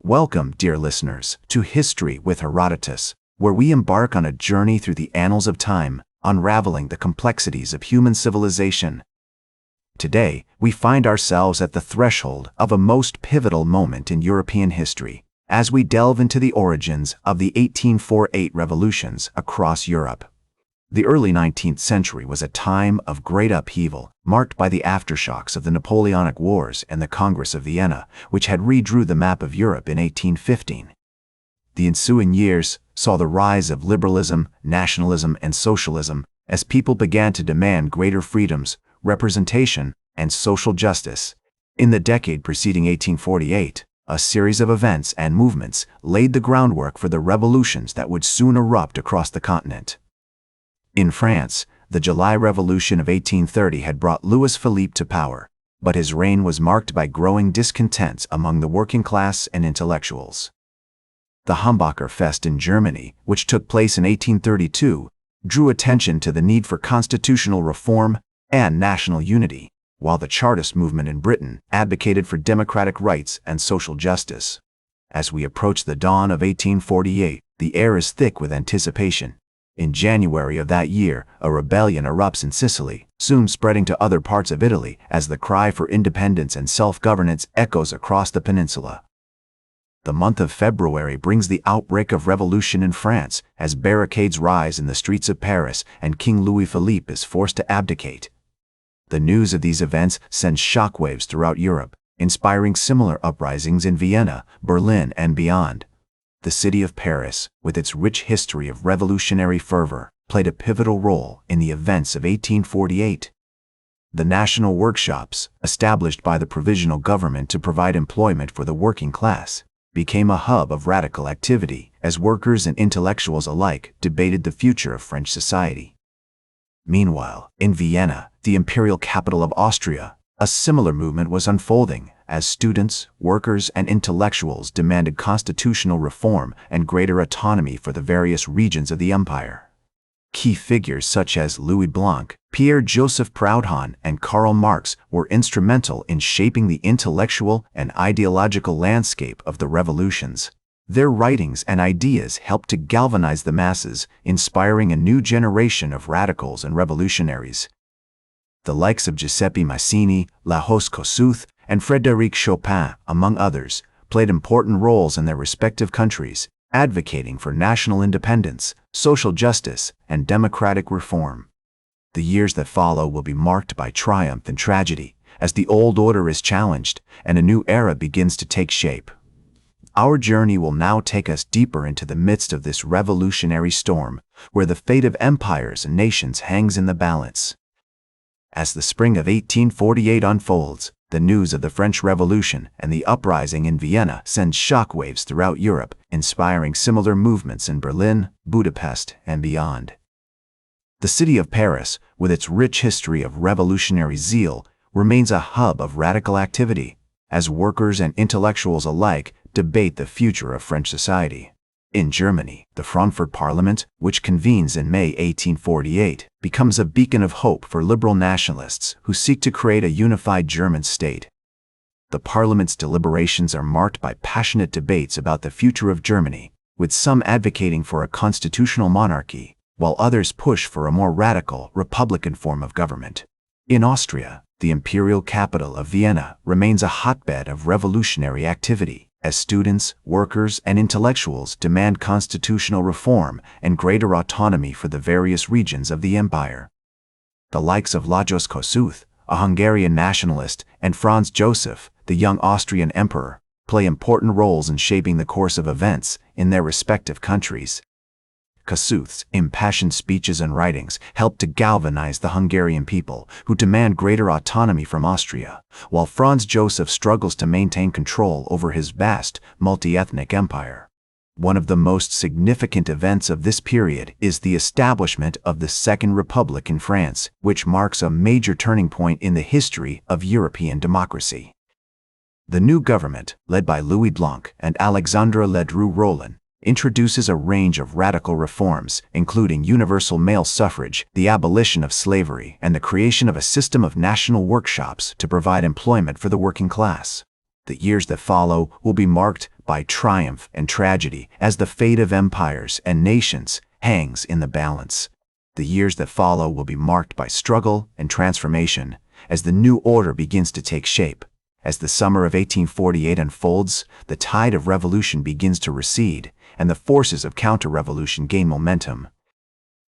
Welcome, dear listeners, to History with Herodotus, where we embark on a journey through the annals of time, unraveling the complexities of human civilization. Today, we find ourselves at the threshold of a most pivotal moment in European history, as we delve into the origins of the 1848 revolutions across Europe. The early 19th century was a time of great upheaval, marked by the aftershocks of the Napoleonic Wars and the Congress of Vienna, which had redrew the map of Europe in 1815. The ensuing years saw the rise of liberalism, nationalism, and socialism as people began to demand greater freedoms, representation, and social justice. In the decade preceding 1848, a series of events and movements laid the groundwork for the revolutions that would soon erupt across the continent. In France, the July Revolution of 1830 had brought Louis Philippe to power, but his reign was marked by growing discontent among the working class and intellectuals. The Humbacher Fest in Germany, which took place in 1832, drew attention to the need for constitutional reform and national unity, while the Chartist movement in Britain advocated for democratic rights and social justice. As we approach the dawn of 1848, the air is thick with anticipation. In January of that year, a rebellion erupts in Sicily, soon spreading to other parts of Italy as the cry for independence and self-governance echoes across the peninsula. The month of February brings the outbreak of revolution in France as barricades rise in the streets of Paris and King Louis Philippe is forced to abdicate. The news of these events sends shockwaves throughout Europe, inspiring similar uprisings in Vienna, Berlin, and beyond. The city of Paris, with its rich history of revolutionary fervor, played a pivotal role in the events of 1848. The national workshops, established by the provisional government to provide employment for the working class, became a hub of radical activity as workers and intellectuals alike debated the future of French society. Meanwhile, in Vienna, the imperial capital of Austria, a similar movement was unfolding as students, workers, and intellectuals demanded constitutional reform and greater autonomy for the various regions of the empire. Key figures such as Louis Blanc, Pierre-Joseph Proudhon, and Karl Marx were instrumental in shaping the intellectual and ideological landscape of the revolutions. Their writings and ideas helped to galvanize the masses, inspiring a new generation of radicals and revolutionaries. The likes of Giuseppe Mazzini, Laos Kossuth, and Frédéric Chopin, among others, played important roles in their respective countries, advocating for national independence, social justice, and democratic reform. The years that follow will be marked by triumph and tragedy, as the old order is challenged and a new era begins to take shape. Our journey will now take us deeper into the midst of this revolutionary storm, where the fate of empires and nations hangs in the balance. As the spring of 1848 unfolds, the news of the French Revolution and the uprising in Vienna sends shockwaves throughout Europe, inspiring similar movements in Berlin, Budapest, and beyond. The city of Paris, with its rich history of revolutionary zeal, remains a hub of radical activity, as workers and intellectuals alike debate the future of French society. In Germany, the Frankfurt Parliament, which convenes in May 1848, becomes a beacon of hope for liberal nationalists who seek to create a unified German state. The parliament's deliberations are marked by passionate debates about the future of Germany, with some advocating for a constitutional monarchy, while others push for a more radical, republican form of government. In Austria, the imperial capital of Vienna remains a hotbed of revolutionary activity, as students, workers, and intellectuals demand constitutional reform and greater autonomy for the various regions of the empire. The likes of Lajos Kossuth, a Hungarian nationalist, and Franz Joseph, the young Austrian emperor, play important roles in shaping the course of events in their respective countries. Kossuth's impassioned speeches and writings helped to galvanize the Hungarian people, who demand greater autonomy from Austria, while Franz Joseph struggles to maintain control over his vast, multi-ethnic empire. One of the most significant events of this period is the establishment of the Second Republic in France, which marks a major turning point in the history of European democracy. The new government, led by Louis Blanc and Alexandre Ledru-Rollin, introduces a range of radical reforms, including universal male suffrage, the abolition of slavery, and the creation of a system of national workshops to provide employment for the working class. The years that follow will be marked by triumph and tragedy as the fate of empires and nations hangs in the balance. The years that follow will be marked by struggle and transformation as the new order begins to take shape. As the summer of 1848 unfolds, the tide of revolution begins to recede, and the forces of counter-revolution gain momentum.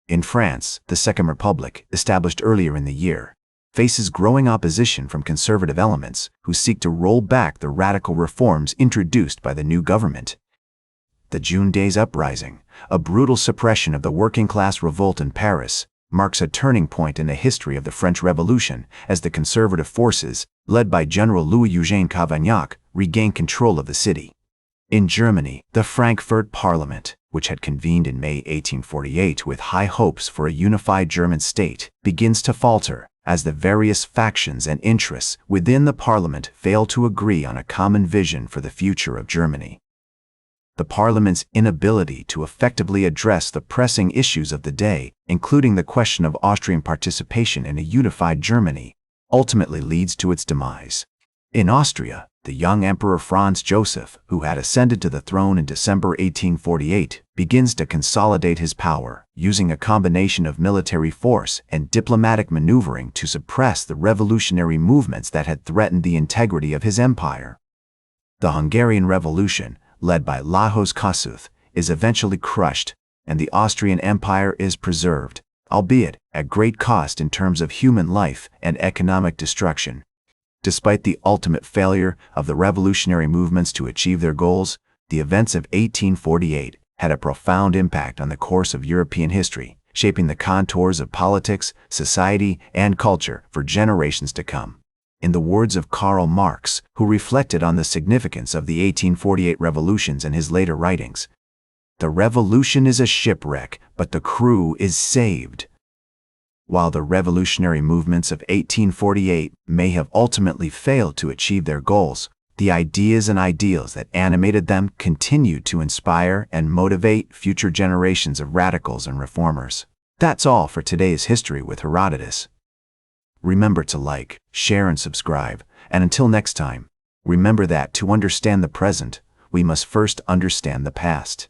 In France, the Second Republic, established earlier in the year, faces growing opposition from conservative elements who seek to roll back the radical reforms introduced by the new government. The June Days Uprising, a brutal suppression of the working-class revolt in Paris, marks a turning point in the history of the French Revolution as the conservative forces, led by General Louis Cavaignac, regain control of the city. In Germany, the Frankfurt Parliament, which had convened in May 1848 with high hopes for a unified German state, begins to falter as the various factions and interests within the parliament fail to agree on a common vision for the future of Germany. The parliament's inability to effectively address the pressing issues of the day, including the question of Austrian participation in a unified Germany, ultimately leads to its demise. In Austria, the young Emperor Franz Joseph, who had ascended to the throne in December 1848, begins to consolidate his power, using a combination of military force and diplomatic maneuvering to suppress the revolutionary movements that had threatened the integrity of his empire. The Hungarian Revolution, led by Lajos Kossuth, is eventually crushed, and the Austrian Empire is preserved, albeit at great cost in terms of human life and economic destruction. Despite the ultimate failure of the revolutionary movements to achieve their goals, the events of 1848 had a profound impact on the course of European history, shaping the contours of politics, society, and culture for generations to come. In the words of Karl Marx, who reflected on the significance of the 1848 revolutions in his later writings, "The revolution is a shipwreck, but the crew is saved." While the revolutionary movements of 1848 may have ultimately failed to achieve their goals, the ideas and ideals that animated them continued to inspire and motivate future generations of radicals and reformers. That's all for today's History with Herodotus. Remember to like, share, and subscribe, and until next time, remember that to understand the present, we must first understand the past.